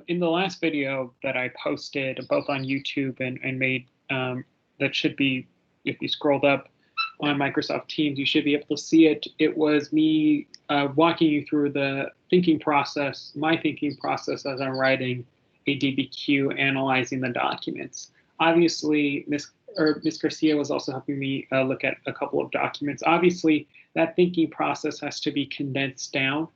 in the last video that I posted both on YouTube and made, that should be, if you scrolled up on Microsoft Teams, you should be able to see it. It was me walking you through the thinking process, my thinking process as I'm writing a DBQ, analyzing the documents. Obviously, Ms. Garcia was also helping me look at a couple of documents. Obviously, that thinking process has to be condensed down.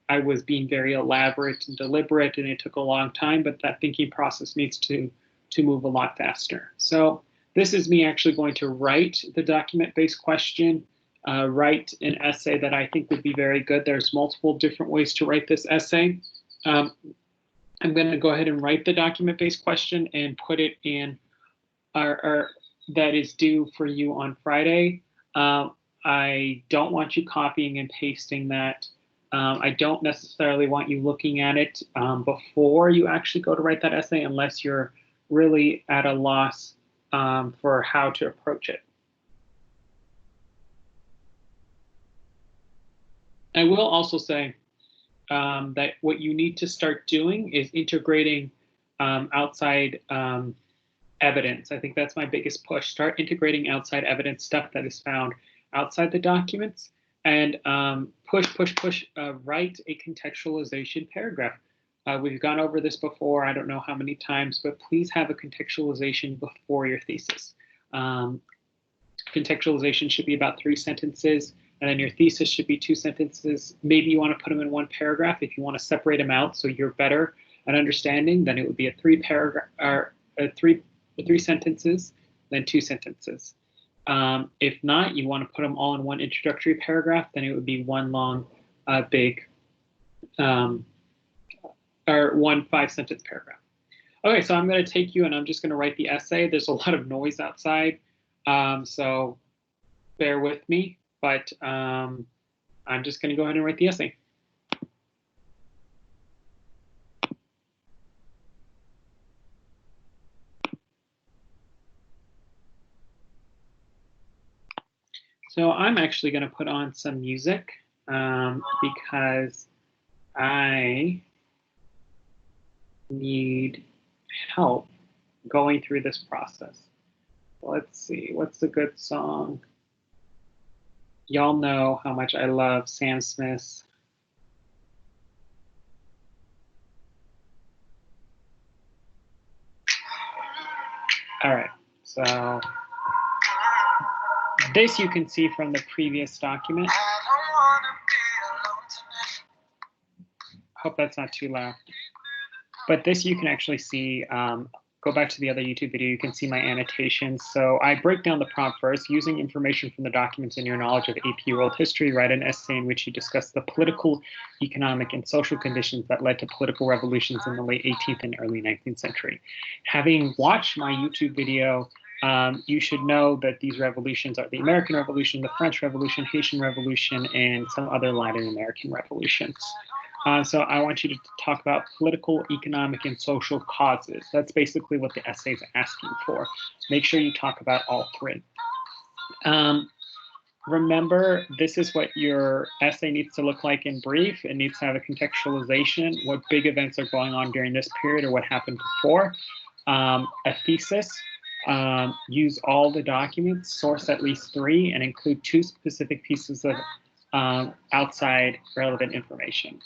I was being very elaborate and deliberate, and it took a long time, but that thinking process needs to move a lot faster. So this is me actually going to write the document-based question, write an essay that I think would be very good. There's multiple different ways to write this essay. I'm going to go ahead and write the document-based question and put it in that is due for you on Friday. I don't want you copying and pasting that. I don't necessarily want you looking at it before you actually go to write that essay, unless you're really at a loss for how to approach it. I will also say that what you need to start doing is integrating outside evidence. I think that's my biggest push. Start integrating outside evidence, stuff that is found outside the documents, and push, write a contextualization paragraph. We've gone over this before, I don't know how many times, but please have a contextualization before your thesis. Contextualization should be about 3 sentences, and then your thesis should be 2 sentences. Maybe you want to put them in 1 paragraph. If you want to separate them out so you're better at understanding, then it would be a 3 paragraph or 3 sentences, then 2 sentences. If not, you want to put them all in 1 introductory paragraph, then it would be 1 long, big, or 1 5-sentence paragraph. Okay, so I'm going to take you and I'm just going to write the essay. There's a lot of noise outside, so bear with me, but I'm just going to go ahead and write the essay. So I'm actually going to put on some music because I need help going through this process. Let's see, what's a good song? Y'all know how much I love Sam Smith's All right, so this you can see from the previous document. Hope that's not too loud. But this you can actually see, go back to the other YouTube video, you can see my annotations. So I break down the prompt first. Using information from the documents and your knowledge of AP world history, write an essay in which you discuss the political, economic, and social conditions that led to political revolutions in the late 18th and early 19th century. Having watched my YouTube video, you should know that these revolutions are the American Revolution, the French Revolution, Haitian Revolution, and some other Latin American revolutions. So I want you to talk about political, economic, and social causes. That's basically what the essay is asking for. Make sure you talk about all 3. Remember, this is what your essay needs to look like in brief. It needs to have a contextualization, what big events are going on during this period or what happened before. A thesis, use all the documents, source at least 3, and include 2 specific pieces of outside relevant information.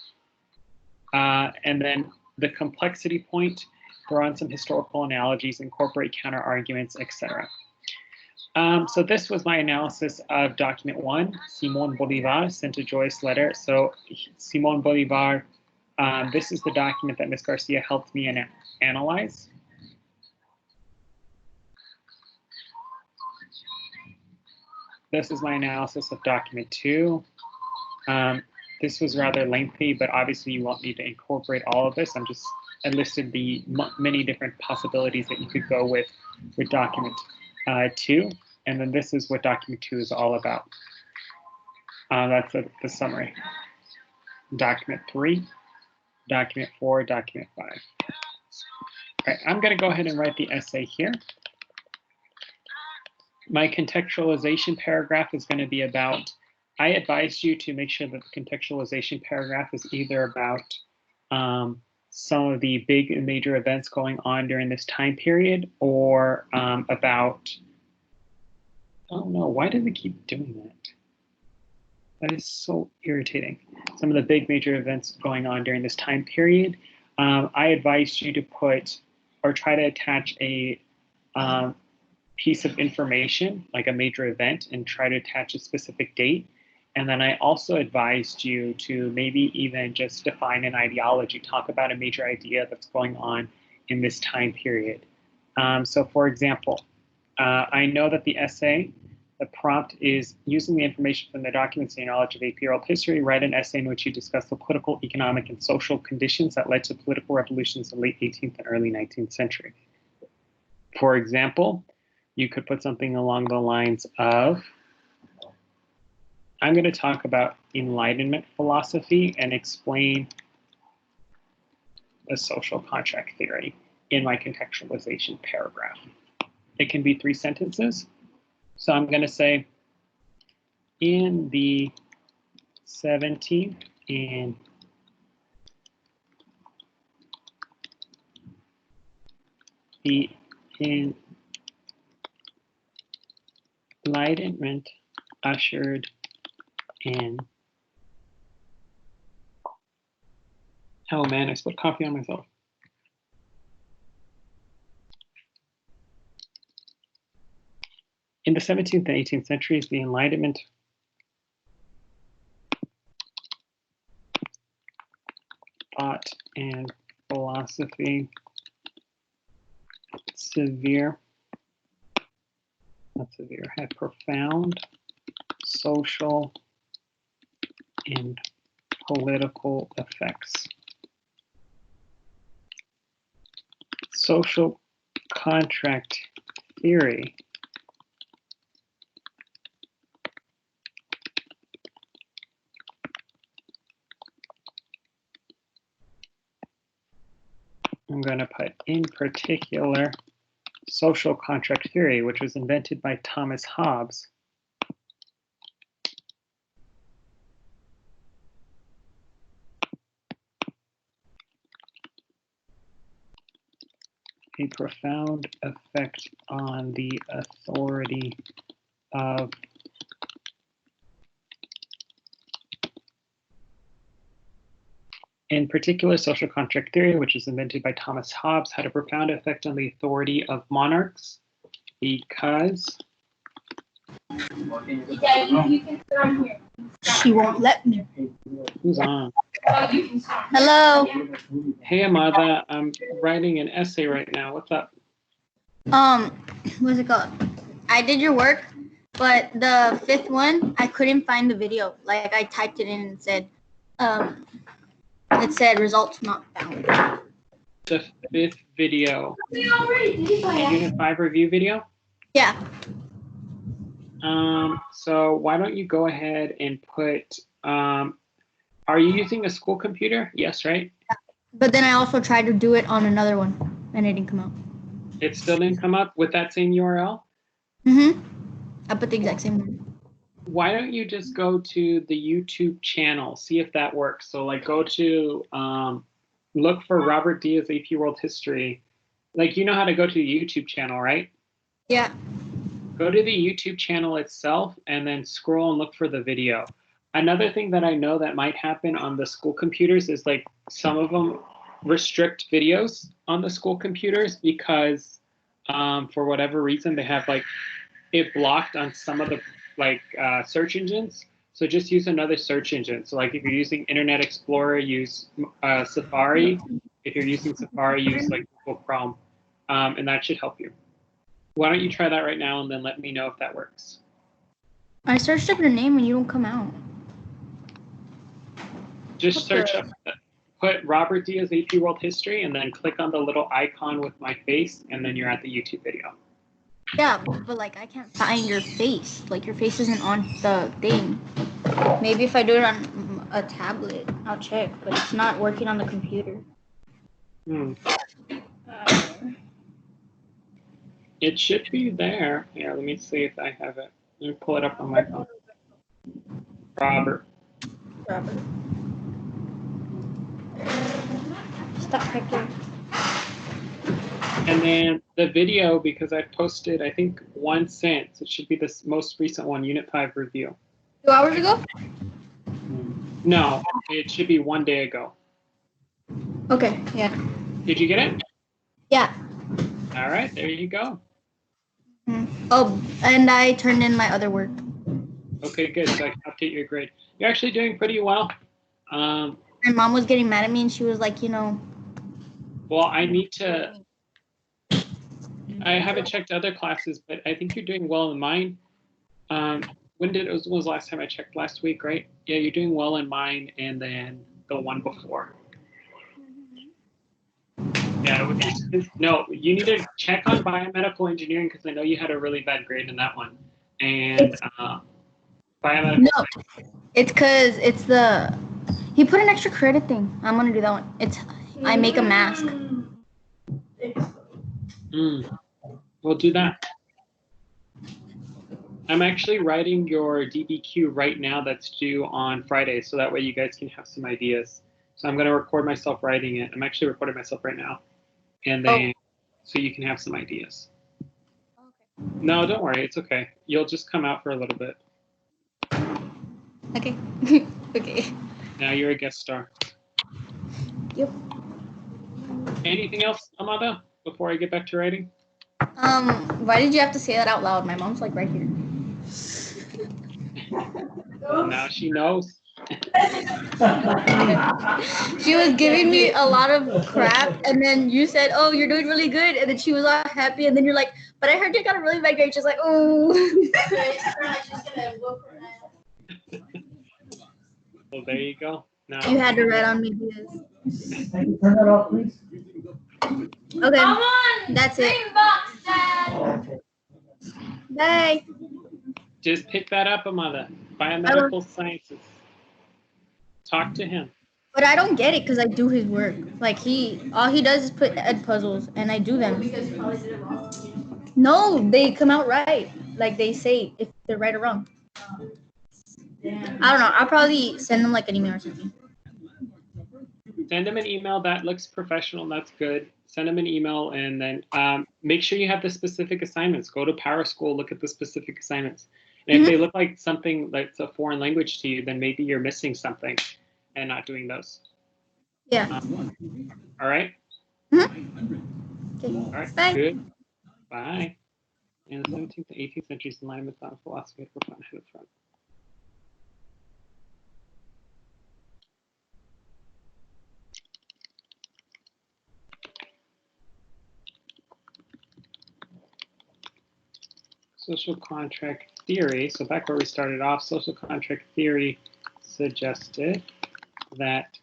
And then the complexity point, throw in some historical analogies, incorporate counter arguments, etc. So this was my analysis of document 1, Simón Bolívar sent a joyous letter. So Simón Bolívar, this is the document that Ms. Garcia helped me analyze. This is my analysis of document 2. This was rather lengthy, but obviously you won't need to incorporate all of this. I listed the many different possibilities that you could go with document 2. And then this is what document 2 is all about. That's the summary. Document 3, document 4, document 5. All right, I'm going to go ahead and write the essay here. My contextualization paragraph is going to be about, I advise you to make sure that the contextualization paragraph is either about some of the big and major events going on during this time period, or about, oh no, why do they keep doing that? That is so irritating. Some of the big major events going on during this time period. I advise you to put or try to attach a piece of information, like a major event, and try to attach a specific date. And then I also advised you to maybe even just define an ideology, talk about a major idea that's going on in this time period. So for example, I know that the essay, the prompt is using the information from the documents and knowledge of AP world history, write an essay in which you discuss the political, economic, and social conditions that led to political revolutions in the late 18th and early 19th century. For example, you could put something along the lines of, I'm going to talk about Enlightenment philosophy and explain the social contract theory in my contextualization paragraph. It can be 3 sentences. So I'm going to say, in the 17th and the Enlightenment ushered in. Oh man, I spilled coffee on myself. In the 17th and 18th centuries, the Enlightenment thought and philosophy had profound social and political effects. Social contract theory I'm going to put in particular social contract theory, which was invented by Thomas Hobbes. A profound effect on the authority of in particular, social contract theory, which was invented by Thomas Hobbes, had a profound effect on the authority of monarchs because she won't let me. Who's on? Hello. Hey Amada, I'm writing an essay right now. What's up? What's it called? I did your work, but the 5th one, I couldn't find the video. Like I typed it in and it said results not found. The 5th video. The Unit 5 review video? Yeah. So why don't you go ahead and put, are you using a school computer? Yes, right? But then I also tried to do it on another one and it didn't come out. It still didn't come up with that same URL? Mm-hmm. I put the exact same one. Why don't you just go to the YouTube channel, see if that works. So like go to, look for Robert Diaz AP World History. Like you know how to go to the YouTube channel, right? Yeah. Go to the YouTube channel itself and then scroll and look for the video. Another thing that I know that might happen on the school computers is like some of them restrict videos on the school computers because for whatever reason they have like it blocked on some of the like search engines. So just use another search engine. So like if you're using Internet Explorer, use Safari. If you're using Safari, use like Google Chrome, and that should help you. Why don't you try that right now and then let me know if that works. I searched up your name and you don't come out. Just search up, put Robert Diaz AP World History and then click on the little icon with my face and then you're at the YouTube video. Yeah, but like I can't find your face. Like your face isn't on the thing. Maybe if I do it on a tablet, I'll check, but it's not working on the computer. It should be there. Yeah, let me see if I have it. Let me pull it up on my phone. Robert. Stop Hector. And then the video, because I posted, I think, one since. It should be this most recent one, Unit 5 review. 2 hours ago? No, it should be 1 day ago. Okay, yeah. Did you get it? Yeah. All right, there you go. Oh, and I turned in my other work. Okay, good. So I can update your grade. You're actually doing pretty well. My mom was getting mad at me and she was like, you know. Well, I need to. I haven't checked other classes, but I think you're doing well in mine. When was the last time I checked? Last week, right? Yeah, you're doing well in mine, and then the one before. Yeah, no, you need to check on biomedical engineering because I know you had a really bad grade in that one. And biomedical. No, it's because it's the. He put an extra credit thing. I'm gonna do that one. It's I make a mask. We'll do that. I'm actually writing your DBQ right now that's due on Friday, so that way you guys can have some ideas. So I'm going to record myself writing it. I'm actually recording myself right now. And then, so you can have some ideas. Okay. No, don't worry. It's okay. You'll just come out for a little bit. Okay. Okay. Now you're a guest star. Yep. Anything else, Amanda, before I get back to writing? Why did you have to say that out loud? My mom's like right here. Now she knows. She was giving me a lot of crap, and then you said, "Oh, you're doing really good," and then she was all happy, and then you're like, "But I heard you got a really bad grade." She's like, "Oh." Well, there you go. Now You had to write on me, yes. Turn that off, please. Okay. Come on, that's it. Box, Dad. Bye. Just pick that up, Amanda. Biomedical sciences. Talk to him. But I don't get it because I do his work. Like all he does is put ed puzzles, and I do them. No, they come out right. Like they say if they're right or wrong. I don't know. I'll probably send them like an email or something. Send them an email. That looks professional. That's good. Send them an email, and then make sure you have the specific assignments. Go to Power School, look at the specific assignments. And if they look like something that's a foreign language to you, then maybe you're missing something and not doing those. Yeah. All right? Okay. All right. Bye. Good. Bye. In the 17th and 18th centuries, in line with thought philosophy had profound head of front. Social contract theory, so back where we started off, social contract theory suggested that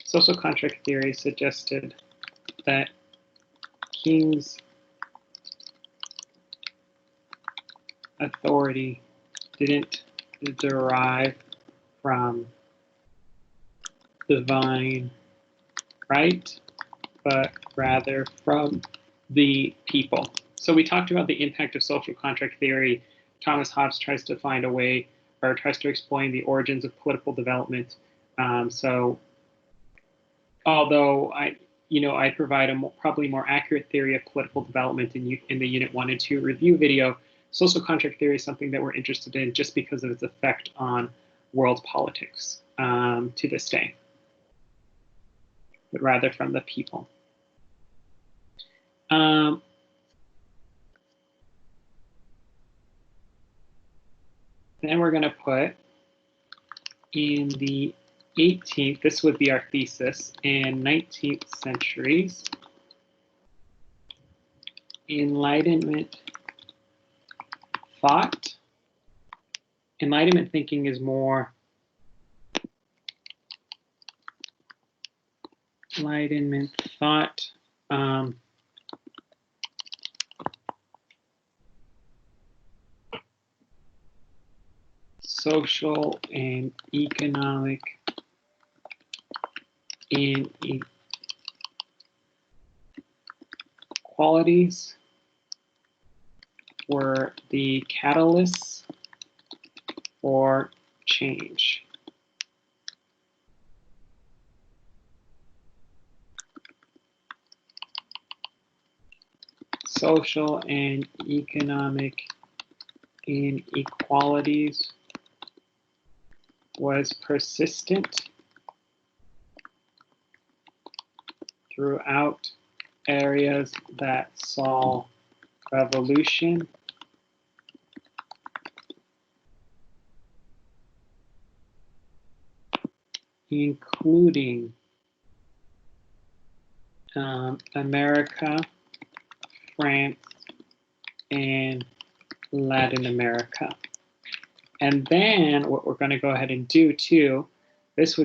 social contract theory suggested that king's authority didn't derive from divine right, but rather from the people. So we talked about the impact of social contract theory. Thomas Hobbes tries to find a way, or tries to explain the origins of political development. So although I provide a probably more accurate theory of political development in the Unit 1 and 2 review video, social contract theory is something that we're interested in just because of its effect on world politics to this day, but rather from the people. Then we're going to put in the 18th, this would be our thesis, and 19th centuries, Enlightenment thought. Enlightenment thinking is more Enlightenment thought. Social and economic inequalities were the catalysts for change. social and economic inequalities was persistent throughout areas that saw revolution, including America, France, and Latin America. And then what we're going to go ahead and do too, this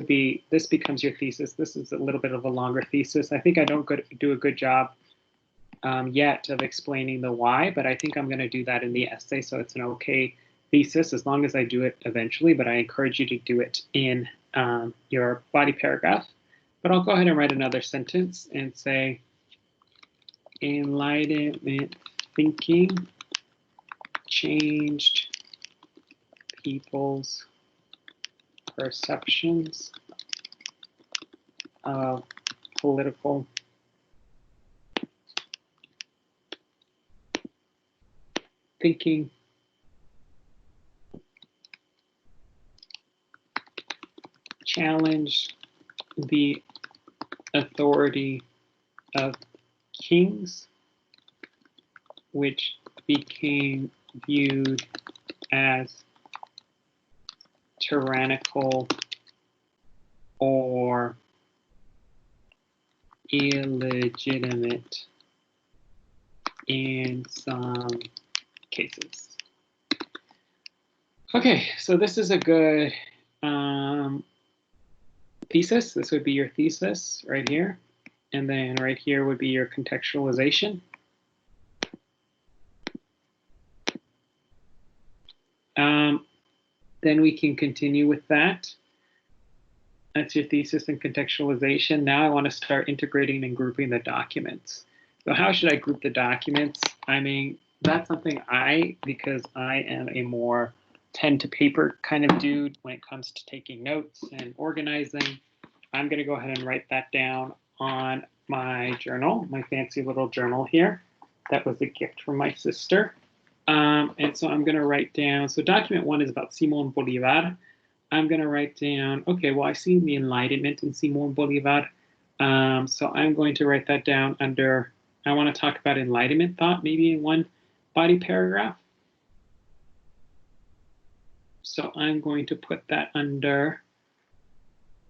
becomes your thesis. This is a little bit of a longer thesis. I think I don't do a good job yet of explaining the why, but I think I'm going to do that in the essay, so it's an okay thesis as long as I do it eventually, but I encourage you to do it in your body paragraph. But I'll go ahead and write another sentence and say, Enlightenment thinking changed people's perceptions of political thinking, challenged the authority of kings, which became viewed as tyrannical or illegitimate in some cases. Okay, so this is a good thesis. This would be your thesis right here. And then right here would be your contextualization. Then we can continue with that. That's your thesis and contextualization. Now I want to start integrating and grouping the documents. So how should I group the documents? I mean, that's something because I am a more pen to paper kind of dude when it comes to taking notes and organizing, I'm going to go ahead and write that down on my journal, my fancy little journal here. That was a gift from my sister. And so I'm going to write down, so document 1 is about Simon Bolivar. I'm going to write down, okay, well, I see the Enlightenment in Simon Bolivar. So I'm going to write that down under, I want to talk about Enlightenment thought, maybe in one body paragraph. So I'm going to put that under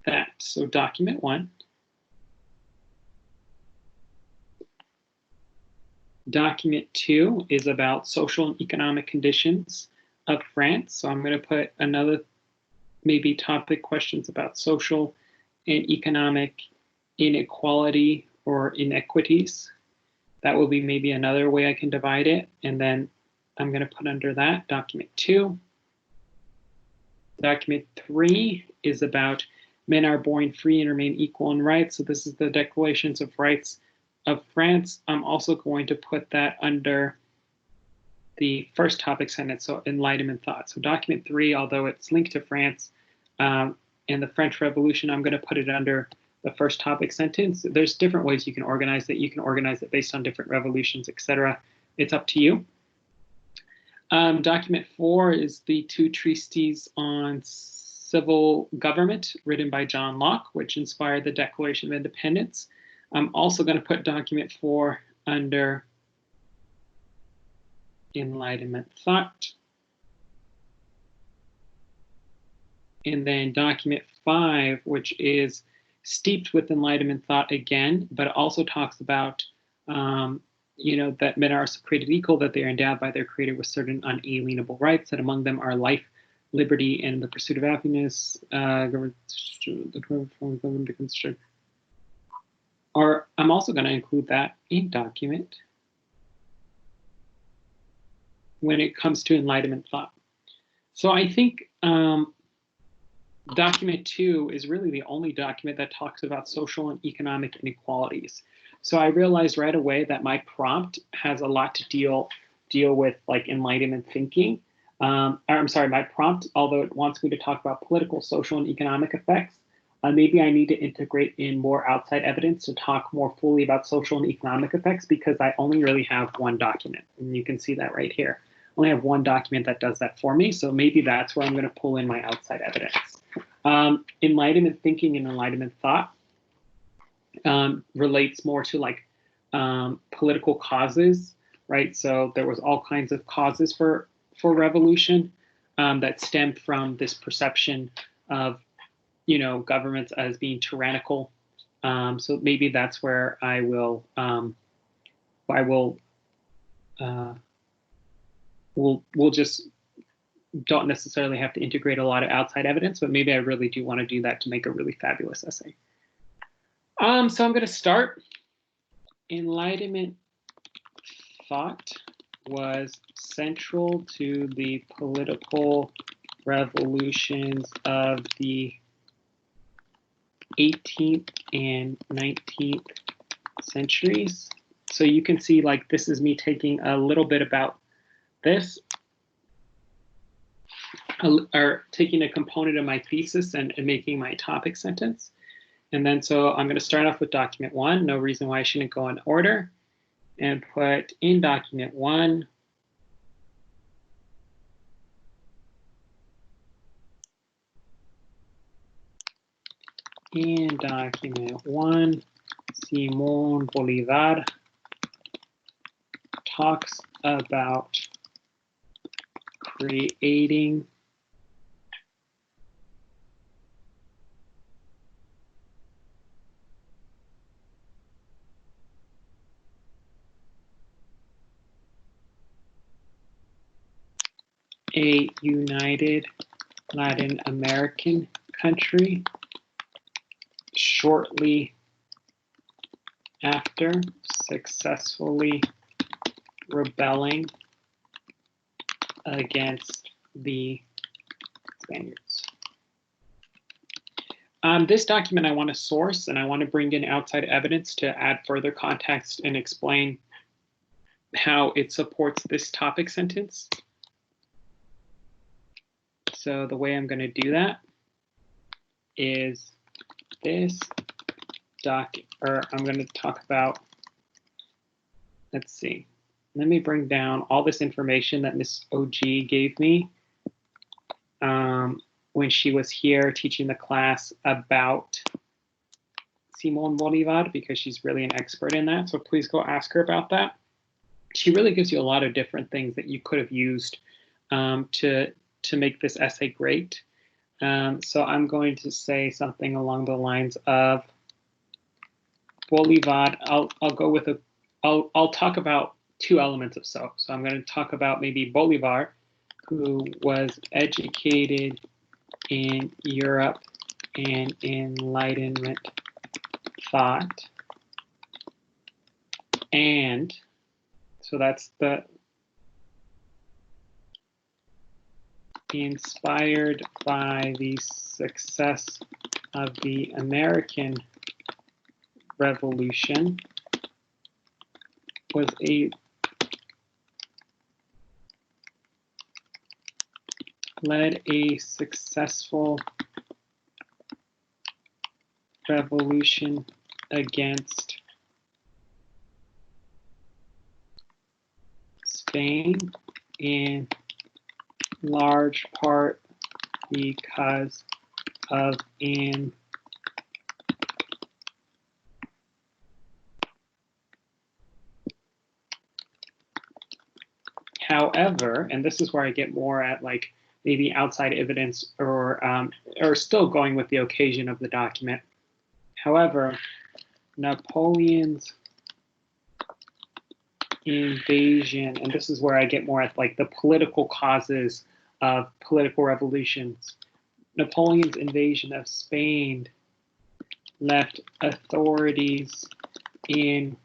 that. So document 1. Document 2 is about social and economic conditions of France. So I'm going to put another maybe topic questions about social and economic inequality or inequities. That will be maybe another way I can divide it. And then I'm going to put under that document 2. Document 3 is about men are born free and remain equal in rights. So this is the Declarations of Rights of France. I'm also going to put that under the first topic sentence, so Enlightenment thought. So document 3, although it's linked to France and the French Revolution, I'm going to put it under the first topic sentence. There's different ways you can organize it. You can organize it based on different revolutions, etc. It's up to you. Document 4 is the 2 treatises on civil government written by John Locke, which inspired the Declaration of Independence. I'm also going to put document 4 under Enlightenment thought. And then document 5, which is steeped with Enlightenment thought again, but it also talks about that men are created equal, that they are endowed by their creator with certain unalienable rights, that among them are life, liberty, and the pursuit of happiness, or I'm also going to include that in document when it comes to Enlightenment thought. So I think document 2 is really the only document that talks about social and economic inequalities. So I realized right away that my prompt has a lot to deal with, like Enlightenment thinking. My prompt, although it wants me to talk about political, social, and economic effects, Maybe I need to integrate in more outside evidence to talk more fully about social and economic effects, because I only really have one document. And you can see that right here. I only have one document that does that for me. So maybe that's where I'm going to pull in my outside evidence. Enlightenment thinking and enlightenment thought relates more to like political causes, right? So there was all kinds of causes for revolution that stemmed from this perception of, you know, governments as being tyrannical. So maybe that's where I will we'll just don't necessarily have to integrate a lot of outside evidence, but maybe I really do want to do that to make a really fabulous essay. So I'm going to start. Enlightenment thought was central to the political revolutions of the 18th and 19th centuries. So you can see, like, this is me taking a little bit about this, or taking a component of my thesis and making my topic sentence. And then so I'm going to start off with document 1, no reason why I shouldn't go in order, and put in document 1, Simón Bolívar talks about creating a united Latin American country shortly after successfully rebelling against the Spaniards. This document I want to source, and I want to bring in outside evidence to add further context and explain how it supports this topic sentence. So the way I'm going to do that is this I'm going to talk about, let's see, let me bring down all this information that Miss OG gave me when she was here teaching the class about Simón Bolívar, because she's really an expert in that. So please go ask her about that. She really gives you a lot of different things that you could have used to make this essay great. So I'm going to say something along the lines of Bolivar. I'll talk about two elements of so. So I'm going to talk about maybe Bolivar, who was educated in Europe and Enlightenment thought. And so that's the inspired by the success of the American Revolution, led a successful revolution against Spain, in large part because of an however, and this is where I get more at like maybe outside evidence or still going with the occasion of the document. However, Napoleon's invasion, and this is where I get more at like the political causes of political revolutions. Napoleon's invasion of Spain left authorities in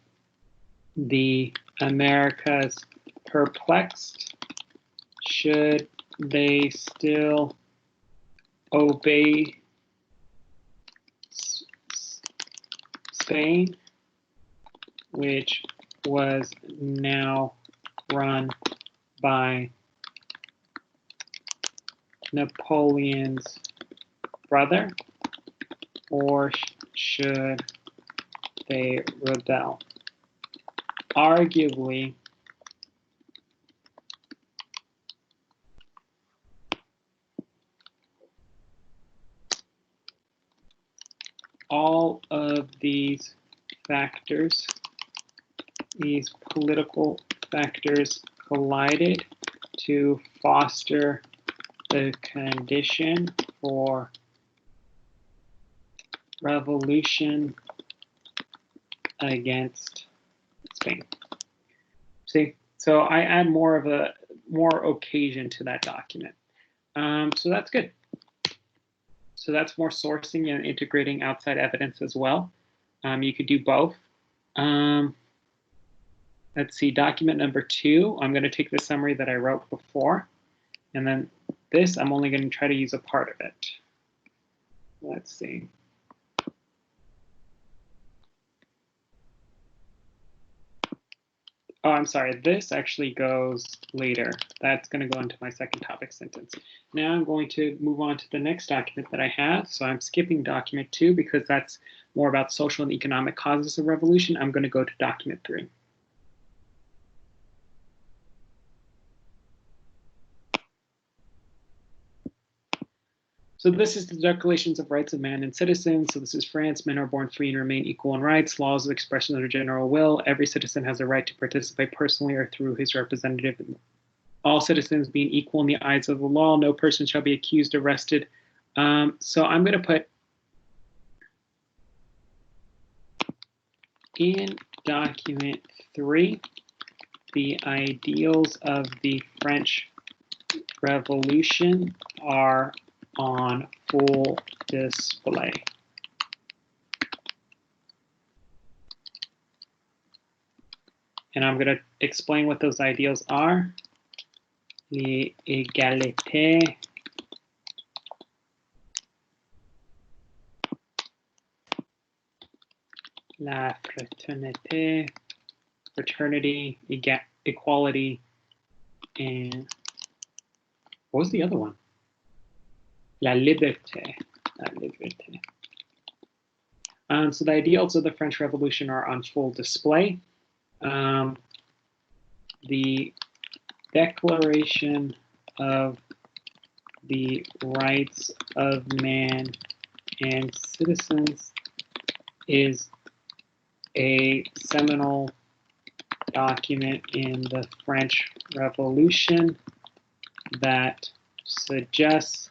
the Americas perplexed. Should they still obey Spain, which was now run by Napoleon's brother? or should they rebel? Arguably, all of these factors, these political factors, collided to foster the condition for revolution against Spain. See, so I add more occasion to that document. So that's good. So that's more sourcing and integrating outside evidence as well. You could do both. Let's see, document number 2, I'm going to take the summary that I wrote before, and then this, I'm only going to try to use a part of it. Let's see. Oh, I'm sorry, this actually goes later. That's going to go into my second topic sentence. Now I'm going to move on to the next document that I have. So I'm skipping document 2 because that's more about social and economic causes of revolution. I'm going to go to document 3. So this is the Declarations of Rights of Man and Citizens. So this is France. Men are born free and remain equal in rights. Laws of expression of their general will. Every citizen has a right to participate personally or through his representative. All citizens being equal in the eyes of the law. No person shall be accused, arrested. So I'm going to put in document 3, the ideals of the French Revolution are on full display. And I'm going to explain what those ideals are. L'égalité, la fraternité, fraternity, equality, and what was the other one? La liberté. La liberté. So the ideals of the French Revolution are on full display. The Declaration of the Rights of Man and Citizens is a seminal document in the French Revolution that suggests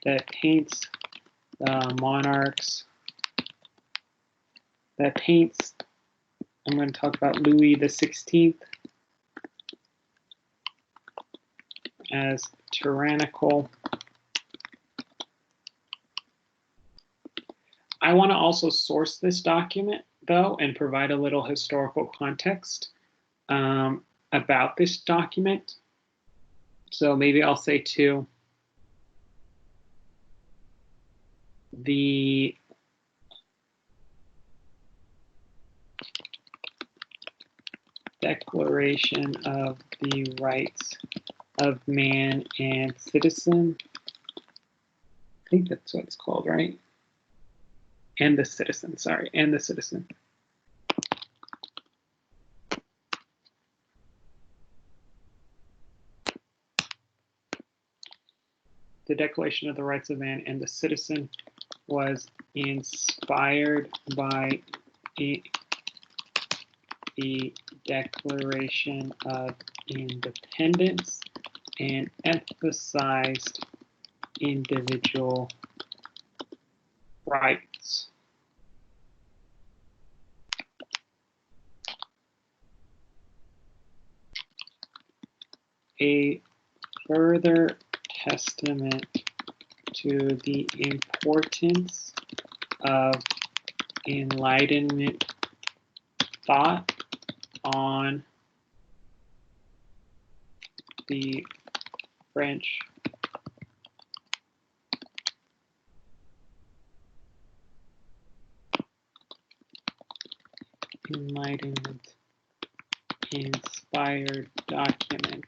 that paints monarchs, that paints, I'm going to talk about Louis XVI as tyrannical. I want to also source this document, though, and provide a little historical context about this document. So maybe I'll say too, the Declaration of the Rights of Man and Citizen. I think that's what it's called, right? And the Citizen, sorry, and the Citizen. The Declaration of the Rights of Man and the Citizen was inspired by the Declaration of Independence and emphasized individual rights. A further testament to the importance of Enlightenment thought on the French Enlightenment inspired document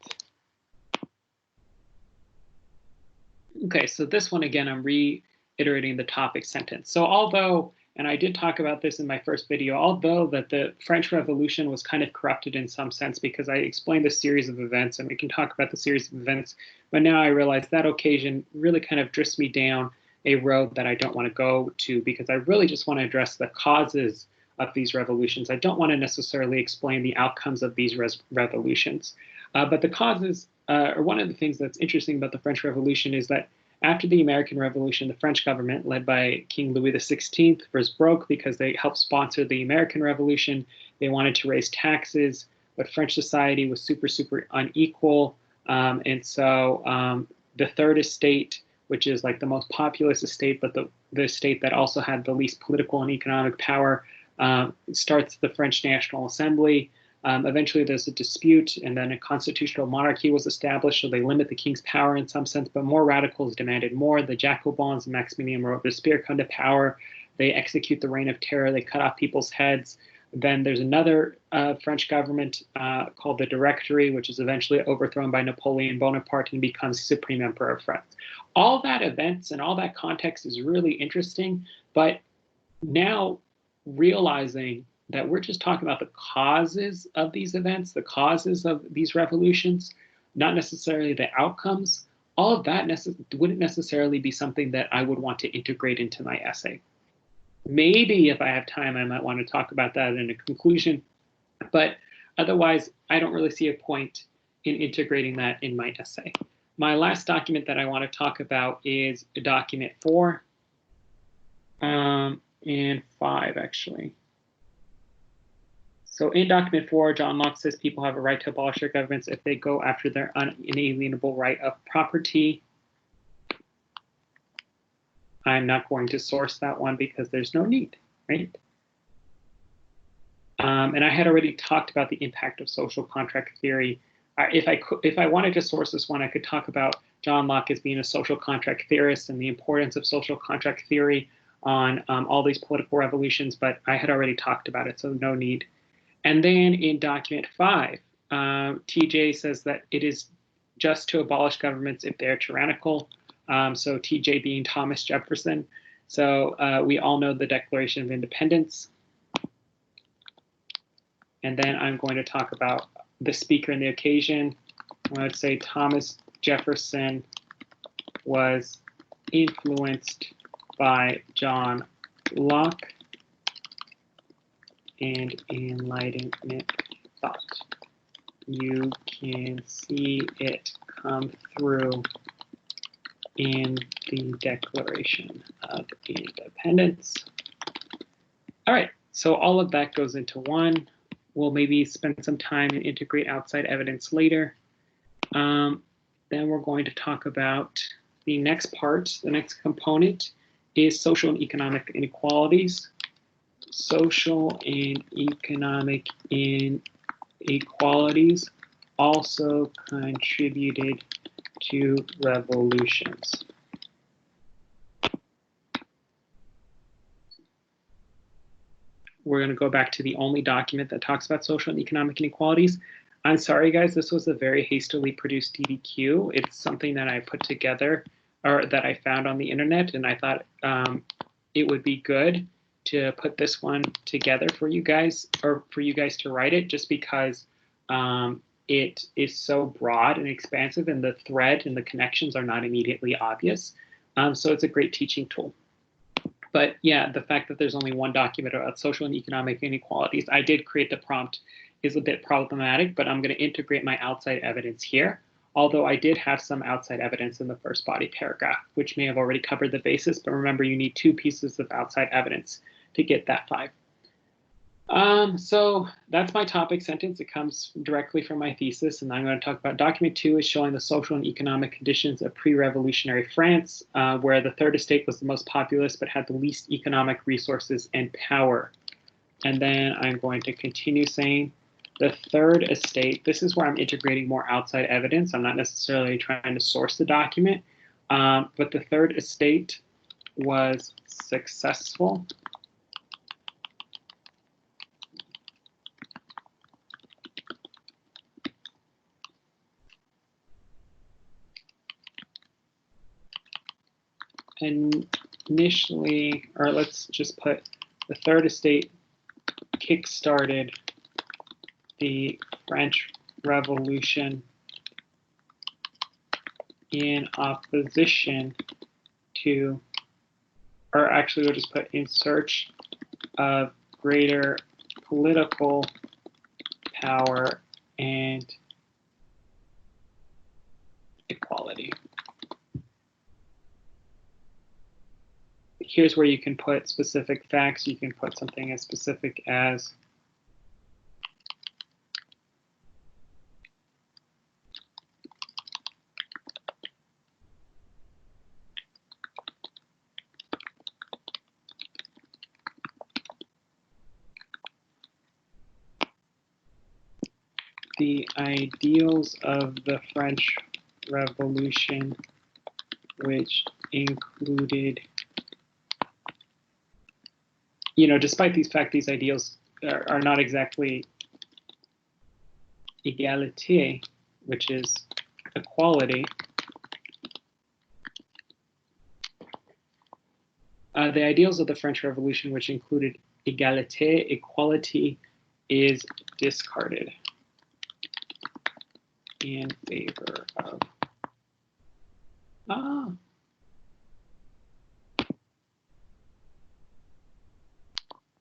Okay, so this one again, I'm reiterating the topic sentence. So although, and I did talk about this in my first video, although that the French Revolution was kind of corrupted in some sense because I explained a series of events, and we can talk about the series of events, but now I realize that occasion really kind of drifts me down a road that I don't want to go to, because I really just want to address the causes of these revolutions. I don't want to necessarily explain the outcomes of these revolutions. But the causes, or one of the things that's interesting about the French Revolution is that after the American Revolution, the French government, led by King Louis XVI, was broke because they helped sponsor the American Revolution. They wanted to raise taxes, but French society was super, super unequal. And so the third estate, which is like the most populous estate, but the estate that also had the least political and economic power, starts the French National Assembly. Eventually, there's a dispute, and then a constitutional monarchy was established, so they limit the king's power in some sense, but more radicals demanded more. The Jacobins and Maximilien Robespierre come to power. They execute the Reign of Terror. They cut off people's heads. Then there's another French government called the Directory, which is eventually overthrown by Napoleon Bonaparte and becomes Supreme Emperor of France. All that events and all that context is really interesting, but now realizing that we're just talking about the causes of these events, the causes of these revolutions, not necessarily the outcomes, all of that wouldn't necessarily be something that I would want to integrate into my essay. Maybe if I have time, I might want to talk about that in a conclusion, but otherwise, I don't really see a point in integrating that in my essay. My last document that I want to talk about is document 4 and 5, actually. So in document 4, John Locke says people have a right to abolish their governments if they go after their unalienable right of property. I'm not going to source that one because there's no need, right? And I had already talked about the impact of social contract theory. If I wanted to source this one, I could talk about John Locke as being a social contract theorist and the importance of social contract theory on all these political revolutions, but I had already talked about it, so no need. And then in document 5, TJ says that it is just to abolish governments if they're tyrannical. So TJ being Thomas Jefferson. So we all know the Declaration of Independence. And then I'm going to talk about the speaker and the occasion. I would say Thomas Jefferson was influenced by John Locke and Enlightenment thought. You can see it come through in the Declaration of Independence. All right, so all of that goes into one. We'll maybe spend some time and integrate outside evidence later. Then we're going to talk about the next part. The next component is social and economic inequalities. Social and economic inequalities also contributed to revolutions. We're going to go back to the only document that talks about social and economic inequalities. I'm sorry, guys, this was a very hastily produced DBQ. It's something that I put together, or that I found on the internet, and I thought it would be good to put this one together for you guys, or for you guys to write it, just because it is so broad and expansive, and the thread and the connections are not immediately obvious. So it's a great teaching tool. But yeah, the fact that there's only one document about social and economic inequalities, I did create the prompt, is a bit problematic, but I'm going to integrate my outside evidence here. Although I did have some outside evidence in the first body paragraph, which may have already covered the basis, but remember, you need 2 pieces of outside evidence to get that 5. So that's my topic sentence. It comes directly from my thesis, and I'm going to talk about document 2 is showing the social and economic conditions of pre-revolutionary France, where the third estate was the most populous but had the least economic resources and power. And then I'm going to continue saying the third estate, this is where I'm integrating more outside evidence. I'm not necessarily trying to source the document, but the third estate was successful initially, or let's just put the Third Estate kickstarted the French Revolution in opposition to, or actually we'll just put in search of greater political power and equality. Here's where you can put specific facts. You can put something as specific as the ideals of the French Revolution, which included, despite these fact, these ideals are not exactly égalité, which is equality. The ideals of the French Revolution, which included égalité, equality, is discarded in favor of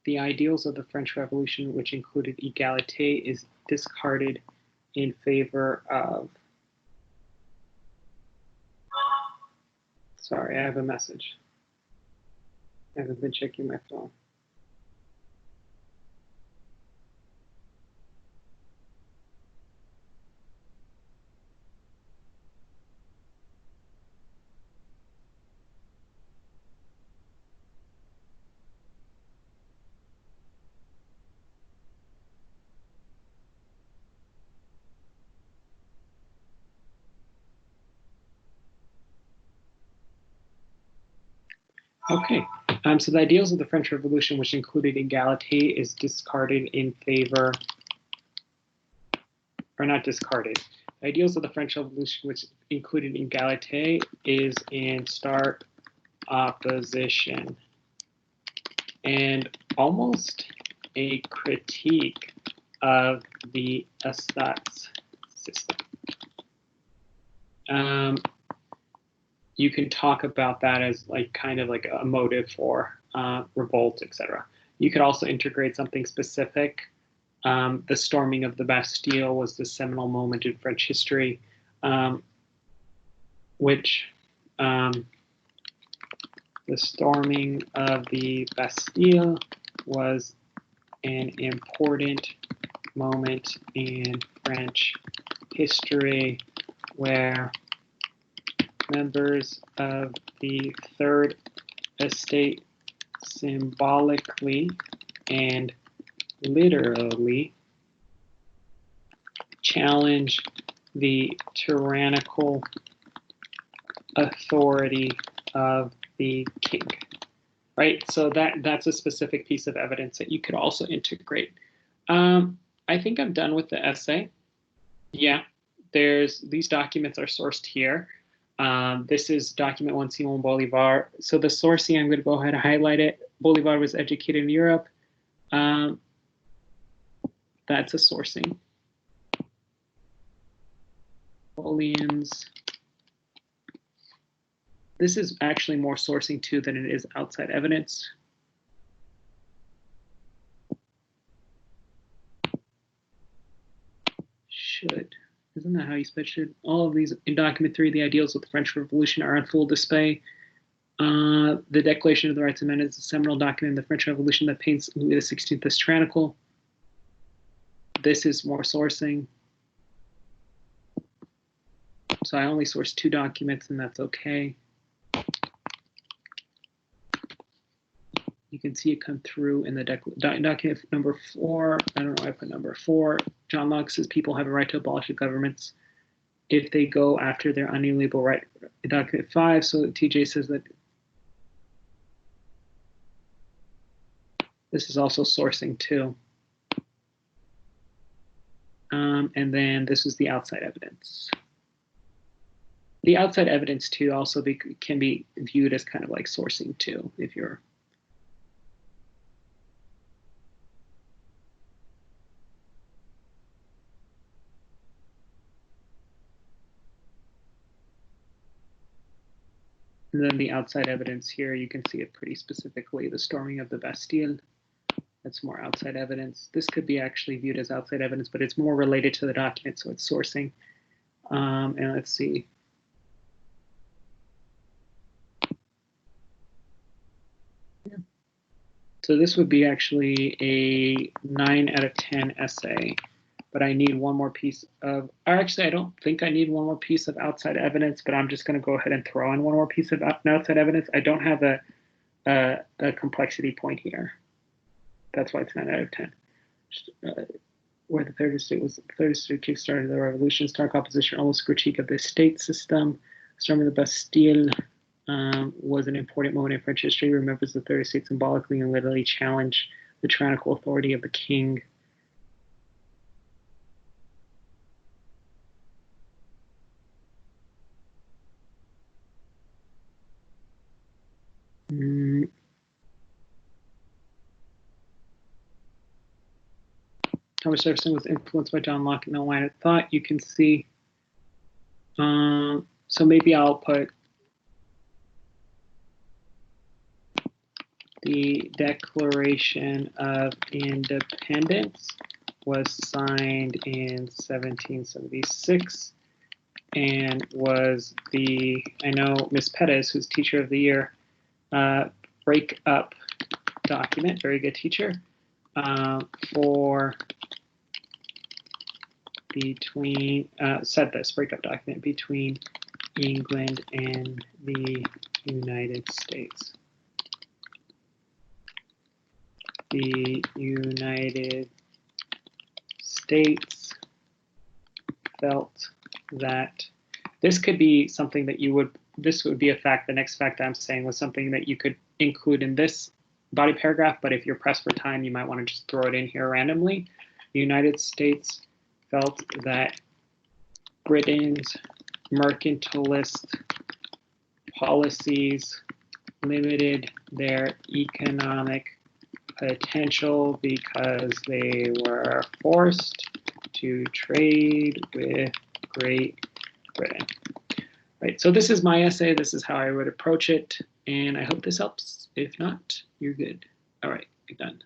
the ideals of the French Revolution, which included égalité, is discarded in favor of. Sorry, I have a message. I haven't been checking my phone. Okay, so the ideals of the French Revolution, which included égalité, is discarded in favor, or not discarded. The ideals of the French Revolution, which included égalité, is in stark opposition and almost a critique of the Estats system. You can talk about that as kind of like a motive for revolt, etc. You could also integrate something specific. The storming of the Bastille was the seminal moment in French history, which the storming of the Bastille was an important moment in French history where members of the Third Estate symbolically and literally challenge the tyrannical authority of the king, right? So that's a specific piece of evidence that you could also integrate. I think I'm done with the essay. Yeah, these documents are sourced here. This is document 1, Simon Bolivar. So the sourcing, I'm going to go ahead and highlight it. Bolivar was educated in Europe. That's a sourcing. Booleans. This is actually more sourcing too than it is outside evidence. Should. Isn't that how you spell should? All of these in document 3, the ideals of the French Revolution are on full display. The Declaration of the Rights Amendment is a seminal document in the French Revolution that paints Louis XVI as tyrannical. This is more sourcing. So I only sourced 2 documents, and that's okay. You can see it come through in the document number 4. I don't know why I put number 4. John Locke says people have a right to abolish the governments if they go after their unalienable right. Document 5. So TJ says that this is also sourcing too. And then this is the outside evidence. the outside evidence too also can be viewed as kind of like sourcing too, if you're. And then the outside evidence here, you can see it pretty specifically, the storming of the Bastille. That's more outside evidence. This could be actually viewed as outside evidence, but it's more related to the document, so it's sourcing. And let's see. Yeah. So this would be actually a 9 out of 10 essay, but I need one more piece of, or actually I don't think I need one more piece of outside evidence, but I'm just going to go ahead and throw in one more piece of outside evidence. I don't have a complexity point here. That's why it's 9 out of 10. Where the third estate kickstarted the revolution, stark opposition, almost critique of the state system. Storming the Bastille was an important moment in French history. Remembers the third estate symbolically and literally challenged the tyrannical authority of the king. Thomas Jefferson was influenced by John Locke in the line of thought. You can see. So maybe I'll put the Declaration of Independence was signed in 1776 and was the, I know Ms. Pettis, who's Teacher of the Year, break-up document, very good teacher, for between, said this breakup document between England and the United States. The United States felt that this could be something that you would, this would be a fact, the next fact I'm saying was something that you could include in this body paragraph, but if you're pressed for time, you might want to just throw it in here randomly. The United States felt that Britain's mercantilist policies limited their economic potential because they were forced to trade with Great Britain. Right, so this is my essay. This is how I would approach it, and I hope this helps. If not, you're good. All right, you're done.